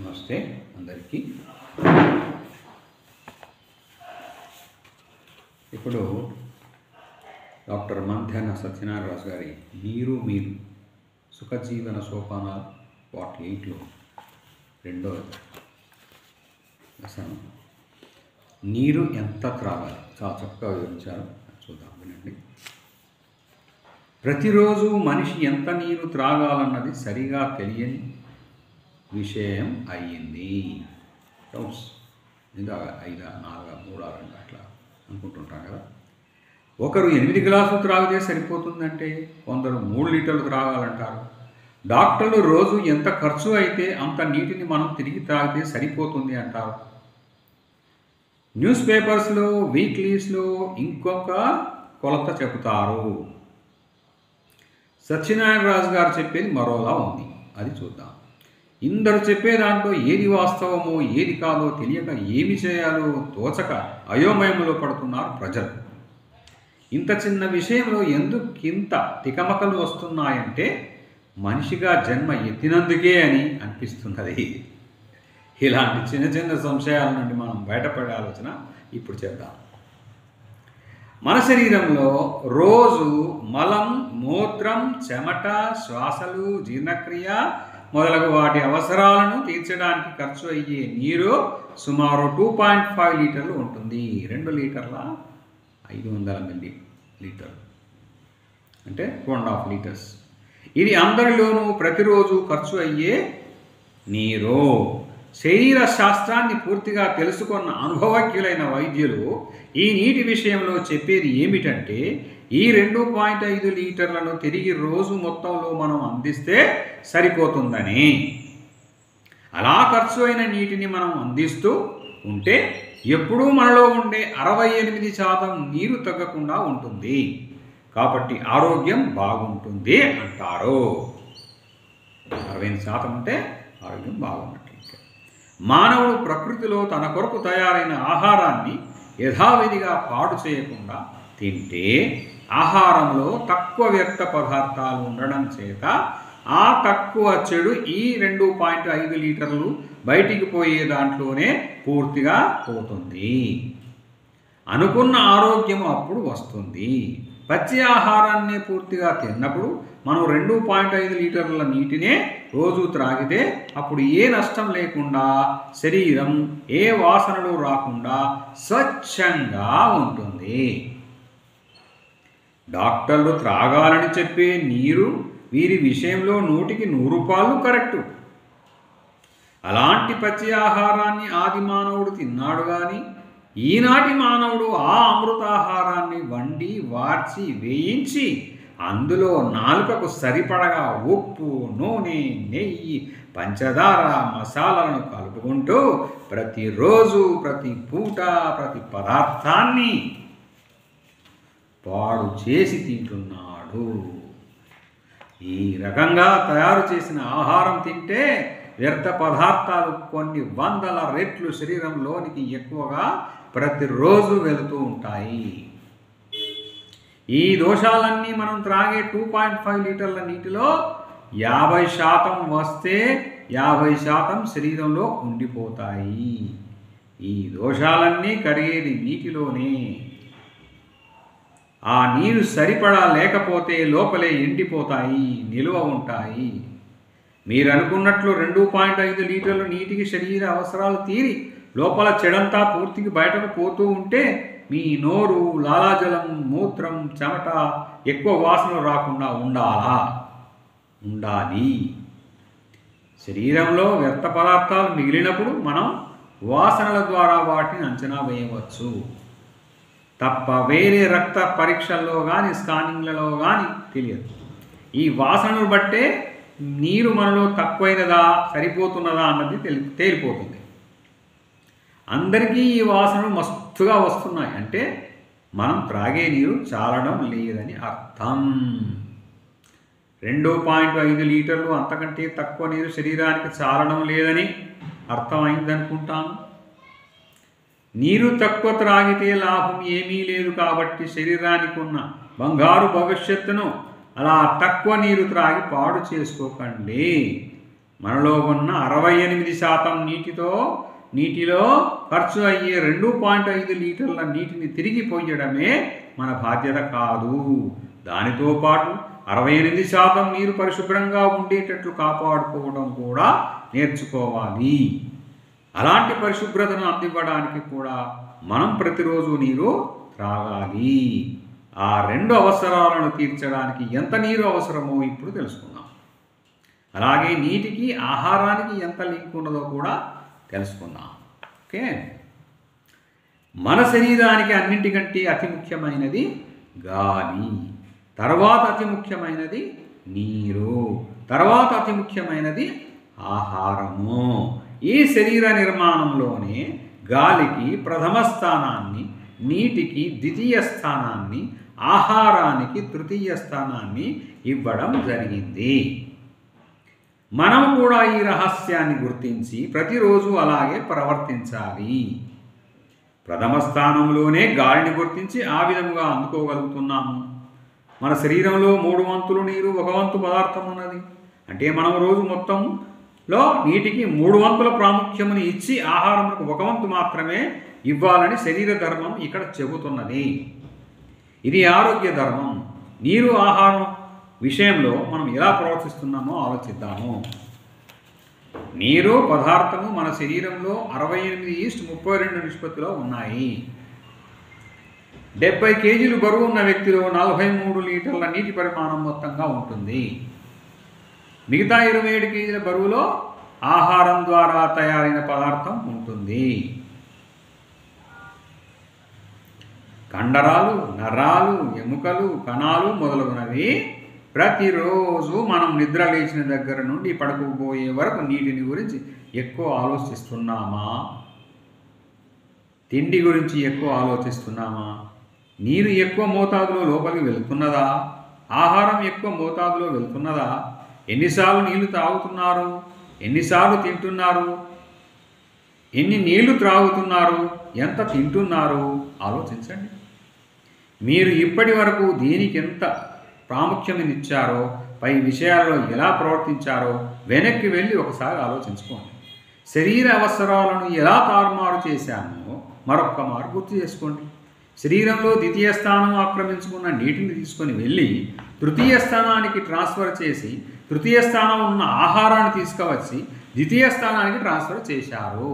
నమస్తే అందరికీ. ఇప్పుడు డాక్టర్ మంథెన సత్యనారాయణ గారి మీరు సుఖజీవన సోపానాలు పార్ట్ 8లో రెండో లెసన్ నీరు ఎంత త్రాగాలి చాలా చక్కగా వివరించారు. చూద్దాం, వినండి. ప్రతిరోజు మనిషి ఎంత నీరు త్రాగాలన్నది సరిగా తెలియని విషయం అయ్యింది. డౌట్స్ ఇంకా 5, 4, 3, 2 అట్లా అనుకుంటుంటాం కదా. ఒకరు 8 గ్లాసులు త్రాగితే సరిపోతుందంటే కొందరు 3 లీటర్లు త్రాగాలంటారు. డాక్టర్లు రోజు ఎంత ఖర్చు అయితే అంత నీటిని మనం తిరిగి త్రాగితే సరిపోతుంది అంటారు. న్యూస్ పేపర్స్లో వీక్లీస్లో ఇంకొక కొలత చెబుతారు. సత్యనారాయణ రాజు గారు చెప్పేది మరోలా ఉంది. అది చూద్దాం. ఇందరు చెప్పే దాంట్లో ఏది వాస్తవమో ఏది కాదో తెలియక ఏమి చేయాలో తోచక అయోమయంలో పడుతున్నారు ప్రజలు. ఇంత చిన్న విషయంలో ఎందుకింత తికమకలు వస్తున్నాయంటే మనిషిగా జన్మ ఎత్తినందుకే అని అనిపిస్తున్నది. ఇలాంటి చిన్న చిన్న సంశయాల నుండి మనం బయటపడే ఆలోచన ఇప్పుడు చేద్దాం. మన శరీరంలో రోజు మలం, మూత్రం, చెమట, శ్వాసలు, జీర్ణక్రియ మొదలగు వాటి అవసరాలను తీర్చడానికి ఖర్చు అయ్యే నీరు సుమారు 2.5 లీటర్లు ఉంటుంది. 2 లీటర్ల 500 మిల్లీలీటర్లు అంటే 2.5 లీటర్స్. ఇది అందరిలోనూ ప్రతిరోజు ఖర్చు అయ్యే నీరు. శరీర శాస్త్రాన్ని పూర్తిగా తెలుసుకున్న అనుభవజ్ఞులైన వైద్యులు ఈ నీటి విషయంలో చెప్పేది ఏమిటంటే ఈ 2.5 లీటర్లను తిరిగి రోజు మొత్తంలో మనం అందిస్తే సరిపోతుందని. అలా ఖర్చు అయిన నీటిని మనం అందిస్తూ ఉంటే ఎప్పుడూ మనలో ఉండే 68% నీరు తగ్గకుండా ఉంటుంది. కాబట్టి ఆరోగ్యం బాగుంటుంది అంటారు. 68% అంటే ఆరోగ్యం బాగున్నట్టు. మానవుడు ప్రకృతిలో తన కొరకు తయారైన ఆహారాన్ని యథావిధిగా పాడు చేయకుండా తింటే ఆహారంలో తక్కువ వ్యర్థ పదార్థాలు ఉండడం చేత ఆ తక్కువ చెడు ఈ 2.5 లీటర్లు బయటికి పోయే దాంట్లోనే పూర్తిగా పోతుంది. అనుకున్న ఆరోగ్యం అప్పుడు వస్తుంది. పచ్చి ఆహారాన్ని పూర్తిగా తిన్నప్పుడు మనం 2.5 లీటర్ల నీటినే రోజు త్రాగితే అప్పుడు ఏ నష్టం లేకుండా శరీరం ఏ వాసనలు రాకుండా స్వచ్ఛంగా ఉంటుంది. డాక్టర్లు త్రాగాలని చెప్పే నీరు వీరి విషయంలో 100కి 100 కరెక్టు. అలాంటి పచ్చి ఆహారాన్ని ఆది మానవుడు తిన్నాడు కానీ ఈనాటి మానవుడు ఆ అమృతాహారాన్ని వండి వార్చి వేయించి అందులో నాలుకకు సరిపడగా ఉప్పు, నూనె, నెయ్యి, పంచదార, మసాలాలను కలుపుకుంటూ ప్రతిరోజు ప్రతి పూట ప్రతి పదార్థాన్ని పాడు చేసి తింటున్నాడు. ఈ రకంగా తయారు చేసిన ఆహారం తింటే వ్యర్థ పదార్థాలు కొన్ని వందల రెట్లు శరీరంలోనికి ఎక్కువగా ప్రతిరోజు వెళుతూ ఉంటాయి. ఈ దోషాలన్నీ మనం త్రాగే 2.5 లీటర్ల నీటిలో 50% వస్తే 50% శరీరంలో ఉండిపోతాయి. ఈ దోషాలన్నీ కడిగేది నీటిలోనే. ఆ నీరు సరిపడా లేకపోతే లోపలే ఎండిపోతాయి, నిలువ ఉంటాయి. మీరు అనుకున్నట్లు 2.5 లీటర్లు నీటికి శరీర అవసరాలు తీరి లోపల చెడంతా పూర్తిగా బయటకు పోతూ ఉంటే మీ నోరు, లాలాజలం, మూత్రం, చెమట ఎక్కువ వాసనలు రాకుండా ఉండాలి. శరీరంలో వ్యర్థ పదార్థాలు మిగిలినప్పుడు మనం వాసనల ద్వారా వాటిని అంచనా వేయవచ్చు తప్ప వేరే రక్త పరీక్షల్లో కానీ స్కానింగ్లలో కానీ తెలియదు. ఈ వాసనలు బట్టే నీరు మనలో తక్కువైనదా సరిపోతున్నదా అన్నది తేలిపోతుంది. అందరికీ ఈ వాసనలు మస్తుగా వస్తున్నాయి అంటే మనం త్రాగే నీరు చాలడం లేదని అర్థం. 2.5 లీటర్లు అంతకంటే తక్కువ నీరు శరీరానికి చాలడం లేదని అర్థమైందనుకుంటాను. నీరు తక్కువ త్రాగితే లాభం ఏమీ లేదు కాబట్టి శరీరానికి ఉన్న బంగారు భవిష్యత్తును అలా తక్కువ నీరు త్రాగి పాడు చేసుకోకండి. మనలో ఉన్న 68% నీటిలో ఖర్చు అయ్యే 2.5 లీటర్ల నీటిని తిరిగి పోయడమే మన బాధ్యత కాదు. దానితో పాటు 68% నీరు పరిశుభ్రంగా ఉండేటట్లు కాపాడుకోవడం కూడా నేర్చుకోవాలి. అలాంటి పరిశుభ్రతను అందివ్వడానికి కూడా మనం ప్రతిరోజు నీరు త్రాగాలి. ఆ 2 అవసరాలను తీర్చడానికి ఎంత నీరు అవసరమో ఇప్పుడు తెలుసుకుందాం. అలాగే నీటికి ఆహారానికి ఎంత లింక్ ఉన్నదో కూడా తెలుసుకుందాం. ఓకే, మన శరీరానికి అన్నింటికంటే అతి ముఖ్యమైనది గాలి, తర్వాత అతి ముఖ్యమైనది నీరు, తర్వాత అతి ముఖ్యమైనది ఆహారము. ఈ శరీర నిర్మాణంలోనే గాలికి ప్రథమ స్థానాన్ని, నీటికి ద్వితీయ స్థానాన్ని, ఆహారానికి తృతీయ స్థానాన్ని ఇవ్వడం జరిగింది. మనం కూడా ఈ రహస్యాన్ని గుర్తించి ప్రతిరోజు అలాగే ప్రవర్తించాలి. ప్రథమ స్థానంలోనే గాలిని గుర్తించి ఆ విధంగా అందుకోగలుగుతున్నాము. మన శరీరంలో 3 వంతులు నీరు, 1 వంతు పదార్థం ఉన్నది. అంటే మనం రోజు మొత్తంలో నీటికి 3 వంతుల ప్రాముఖ్యముని ఇచ్చి ఆహారములకు 1 వంతు మాత్రమే ఇవ్వాలని శరీర ధర్మం ఇక్కడ చెబుతున్నది. ఇది ఆరోగ్య ధర్మం. నీరు, ఆహారం విషయంలో మనం ఎలా ప్రవర్తిస్తున్నామో ఆలోచిద్దాము. నీరు పదార్థము మన శరీరంలో 68:32 నిష్పత్తిలో ఉన్నాయి. 70 కేజీలు బరువు ఉన్న వ్యక్తిలో 43 లీటర్ల నీటి పరిమాణం మొత్తంగా ఉంటుంది. మిగతా 27 కేజీల బరువులో ఆహారం ద్వారా తయారైన పదార్థం ఉంటుంది. కండరాలు, నరాలు, ఎముకలు, కణాలు మొదలగునవి ప్రతిరోజు మనం నిద్ర లేచిన దగ్గర నుండి పడుకోబోయే వరకు నీటిని గురించి ఎక్కువ ఆలోచిస్తున్నామా? తిండి గురించి ఎక్కువ ఆలోచిస్తున్నామా? నీరు ఎక్కువ మోతాదులో లోపలికి వెళ్తున్నదా? ఆహారం ఎక్కువ మోతాదులో వెళ్తున్నదా? ఎన్నిసార్లు నీళ్లు తాగుతున్నారు? ఎన్నిసార్లు తింటున్నారు? ఎన్ని నీళ్లు త్రాగుతున్నారు? ఎంత తింటున్నారు? ఆలోచించండి. మీరు ఇప్పటి వరకు దేనికి ఎంత ప్రాముఖ్యతనిచ్చారో, పై విషయాల్లో ఎలా ప్రవర్తించారో వెనక్కి వెళ్ళి ఒకసారి ఆలోచించుకోండి. శరీర అవసరాలను ఎలా తారుమారు చేశామో మరొక్క మారు గుర్తు చేసుకోండి. శరీరంలో ద్వితీయ స్థానం ఆక్రమించుకున్న నీటిని తీసుకొని వెళ్ళి తృతీయ స్థానానికి ట్రాన్స్ఫర్ చేసి, తృతీయ స్థానం ఉన్న ఆహారాన్ని తీసుకువచ్చి ద్వితీయ స్థానానికి ట్రాన్స్ఫర్ చేశారు.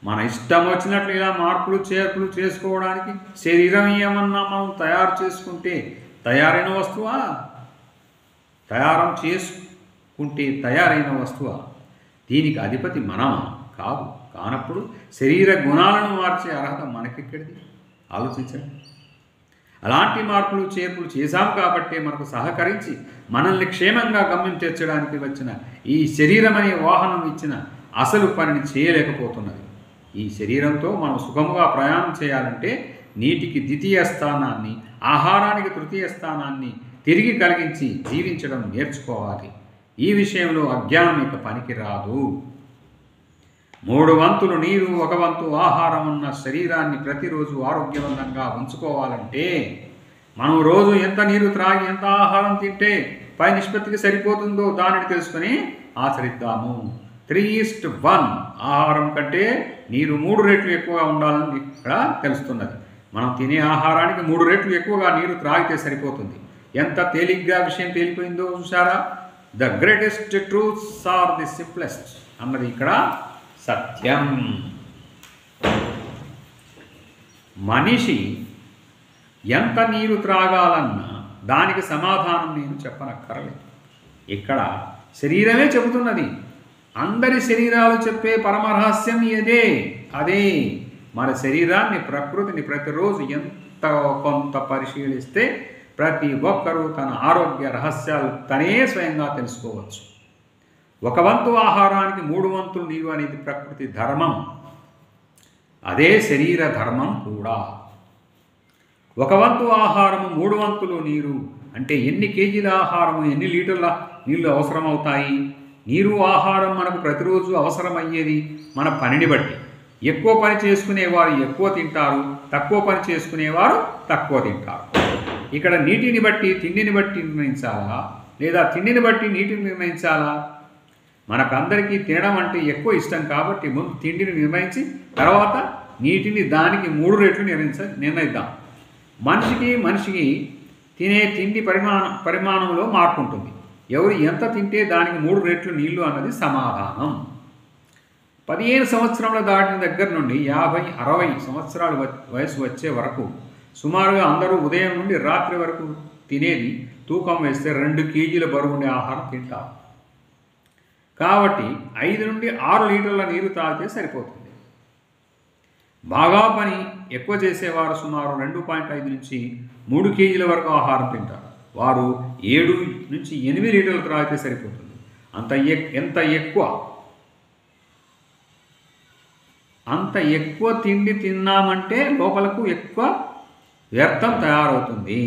మన ఇష్టం వచ్చినట్లు ఇలా మార్పులు చేర్పులు చేసుకోవడానికి శరీరం ఏమన్నా మనం తయారు చేసుకుంటే తయారైన వస్తువా? తయారైన వస్తువా? దీనికి అధిపతి మనమా? కాదు. కానప్పుడు శరీర గుణాలను మార్చే అర్హత మనకెక్కడిది? ఆలోచించండి. అలాంటి మార్పులు చేర్పులు చేశాం కాబట్టే మనకు సహకరించి మనల్ని క్షేమంగా గమ్యం చేర్చడానికి వచ్చిన ఈ శరీరం అనే వాహనం ఇచ్చిన అసలు పనిని చేయలేకపోతున్నది. ఈ శరీరంతో మనం సుఖముగా ప్రయాణం చేయాలంటే నీటికి ద్వితీయ స్థానాన్ని, ఆహారానికి తృతీయ స్థానాన్ని తిరిగి కలిగించి జీవించడం నేర్చుకోవాలి. ఈ విషయంలో అజ్ఞానం ఇక పనికి రాదు. 3 వంతులు నీరు, 1 వంతు ఆహారం ఉన్న శరీరాన్ని ప్రతిరోజు ఆరోగ్యవంతంగా ఉంచుకోవాలంటే మనం రోజు ఎంత నీరు త్రాగి, ఎంత ఆహారం తింటే పై నిష్పత్తికి సరిపోతుందో దానిని తెలుసుకొని ఆచరిద్దాము. 3:1 ఆహారం కంటే నీరు 3 రెట్లు ఎక్కువగా ఉండాలని ఇక్కడ తెలుస్తున్నది. మనం తినే ఆహారానికి 3 రెట్లు ఎక్కువగా నీరు త్రాగితే సరిపోతుంది. ఎంత తేలిగ్గా విషయం తేలిపోయిందో చూసారా? The greatest truths are the simplest అన్నది ఇక్కడ సత్యం. మనిషి ఎంత నీరు త్రాగాలన్నా దానికి సమాధానం నేను చెప్పనక్కర్లేదు. ఇక్కడ శరీరమే చెబుతున్నది. అందరి శరీరాలు చెప్పే పరమరహస్యం అదే మన శరీరాన్ని, ప్రకృతిని ప్రతిరోజు ఎంత కొంత పరిశీలిస్తే ప్రతి ఒక్కరూ తన ఆరోగ్య రహస్యాలు తనే స్వయంగా తెలుసుకోవచ్చు. 1 వంతు ఆహారానికి 3 వంతులు నీరు అనేది ప్రకృతి ధర్మం. అదే శరీర ధర్మం కూడా. 1 వంతు ఆహారము, 3 వంతులు నీరు అంటే ఎన్ని కేజీల ఆహారము, ఎన్ని లీటర్ల నీళ్లు అవసరమవుతాయి? నీరు, ఆహారం మనకు ప్రతిరోజు అవసరమయ్యేది మన పనిని బట్టి. ఎక్కువ పని చేసుకునేవారు ఎక్కువ తింటారు, తక్కువ పని చేసుకునేవారు తక్కువ తింటారు. ఇక్కడ నీటిని బట్టి తిండిని బట్టి నిర్ణయించాలా, లేదా తిండిని బట్టి నీటిని నిర్ణయించాలా? మనకందరికీ తినడం అంటే ఎక్కువ ఇష్టం కాబట్టి ముందు తిండిని నిర్ణయించి తర్వాత నీటిని దానికి 3 రెట్లు నిర్ణయిద్దాం. మనిషికి తినే తిండి పరిమాణంలో మార్పు ఉంటుంది. ఎవరు ఎంత తింటే దానికి 3 రెట్లు నీళ్లు అన్నది సమాధానం. 15 సంవత్సరాలు దాటిన దగ్గర నుండి 50-60 సంవత్సరాల వయసు వచ్చే వరకు సుమారుగా అందరూ ఉదయం నుండి రాత్రి వరకు తినేది తూకం వేస్తే 2 కేజీల బరువుండే ఆహారం తింటారు. కాబట్టి 5 నుండి 6 లీటర్ల నీరు తాగితే సరిపోతుంది. బాగా పని ఎక్కువ చేసేవారు సుమారు 2.5 నుంచి 3 కేజీల వరకు ఆహారం తింటారు. వారు 7 నుంచి 8 లీటర్లు త్రాగితే సరిపోతుంది. అంత ఎక్కువ తిండి తిన్నామంటే లోపలకు ఎక్కువ వ్యర్థం తయారవుతుంది.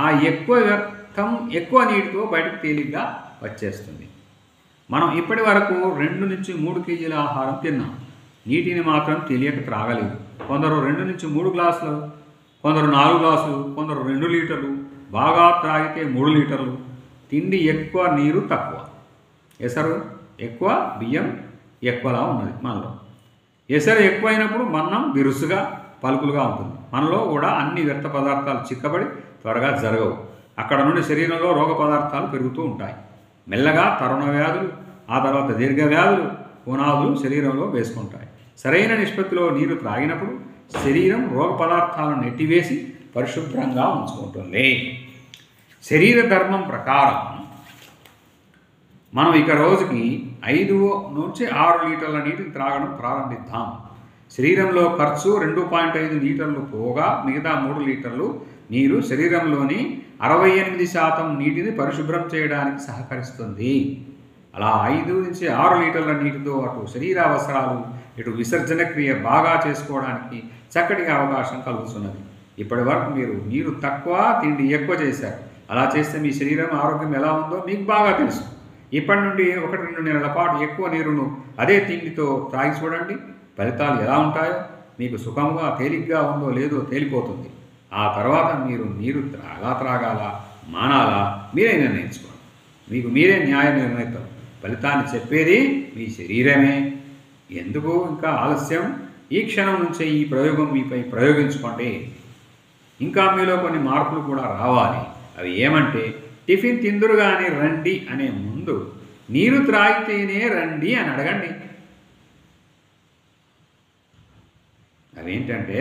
ఆ ఎక్కువ వ్యర్థం ఎక్కువ నీటితో బయటకు తేలిగ్గా వచ్చేస్తుంది. మనం ఇప్పటి వరకు 2 నుంచి 3 కేజీల ఆహారం తిన్నాం. నీటిని మాత్రం తెలియక త్రాగలేదు. కొందరు 2 నుంచి 3 గ్లాసులు, కొందరు 4 గ్లాసులు, కొందరు 2 లీటర్లు, బాగా త్రాగితే 3 లీటర్లు. తిండి ఎక్కువ, నీరు తక్కువ. ఎసరు ఎక్కువ, బియ్యం ఎక్కువలా ఉన్నది మనలో. ఎసరు ఎక్కువైనప్పుడు మన్నం బిరుసుగా పలుకులుగా ఉంటుంది. మనలో కూడా అన్ని వ్యర్థ పదార్థాలు చిక్కబడి త్వరగా జరగవు. అక్కడ నుండి శరీరంలో రోగ పదార్థాలు పెరుగుతూ ఉంటాయి. మెల్లగా తరుణ వ్యాధులు, ఆ తర్వాత దీర్ఘ వ్యాధులు పునాదులు శరీరంలో వేసుకుంటాయి. సరైన నిష్పత్తిలో నీరు త్రాగినప్పుడు శరీరం రోగ పదార్థాలను నెట్టివేసి పరిశుభ్రంగా ఉంచుకుంటుంది. శరీర ధర్మం ప్రకారం మనం ఇక రోజుకి 5 నుంచి 6 లీటర్ల నీటిని త్రాగడం ప్రారంభిద్దాం. శరీరంలో ఖర్చు 2.5 లీటర్లు పోగా మిగతా 3 లీటర్లు నీరు శరీరంలోని 68% నీటిని పరిశుభ్రం చేయడానికి సహకరిస్తుంది. అలా 5 నుంచి 6 లీటర్ల నీటితో అటు శరీర అవసరాలు ఇటు విసర్జన క్రియ బాగా చేసుకోవడానికి చక్కటి అవకాశం కలుగుతున్నది. ఇప్పటి వరకు మీరు నీరు తక్కువ తిండి ఎక్కువ చేశారు. అలా చేస్తే మీ శరీరం ఆరోగ్యం ఎలా ఉందో మీకు బాగా తెలుసు. ఇప్పటి నుండి 1-2 నెలల పాటు ఎక్కువ నీరును అదే తిండితో త్రాగి చూడండి. ఫలితాలు ఎలా ఉంటాయో మీకు సుఖంగా తేలిగ్గా ఉందో లేదో తేలిపోతుంది. ఆ తర్వాత మీరు నీరు త్రాగాలా మానాలా మీరే నిర్ణయించుకోండి. మీకు మీరే న్యాయ నిర్ణయితం. ఫలితాన్ని చెప్పేది మీ శరీరమే. ఎందుకు ఇంకా ఆలస్యం? ఈ క్షణం నుంచే ఈ ప్రయోగం మీపై ప్రయోగించుకోండి. ఇంకా మీలో కొన్ని మార్పులు కూడా రావాలి. అవి ఏమంటే, టిఫిన్ తిందురుగానే రండి అనే ముందు నీరు త్రాగితేనే రండి అని అడగండి. అవేంటంటే,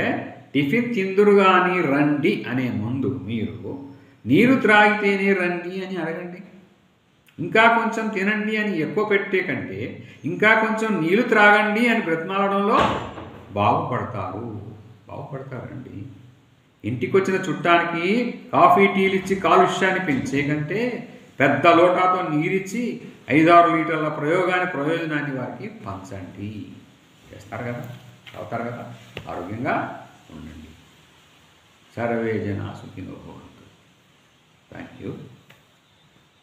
టిఫిన్ తిందురుగాని రండి అనే ముందు మీరు నీరు త్రాగితేనే రండి అని అడగండి. ఇంకా కొంచెం తినండి అని ఎక్కువ పెట్టే కంటే ఇంకా కొంచెం నీళ్లు త్రాగండి అని బ్రతిమాలడంలో బాగుపడతారండి. ఇంటికి వచ్చిన చుట్టానికి కాఫీ టీలు ఇచ్చి కాలుష్యాన్ని పెంచే కంటే పెద్ద లోటాతో నీరిచ్చి 5-6 లీటర్ల ప్రయోజనాన్ని వారికి పంచండి. చేస్తారు కదా, అవుతారు కదా, ఆరోగ్యంగా ఉండండి. సర్వే జనా సుఖినో భవంతు. Thank you.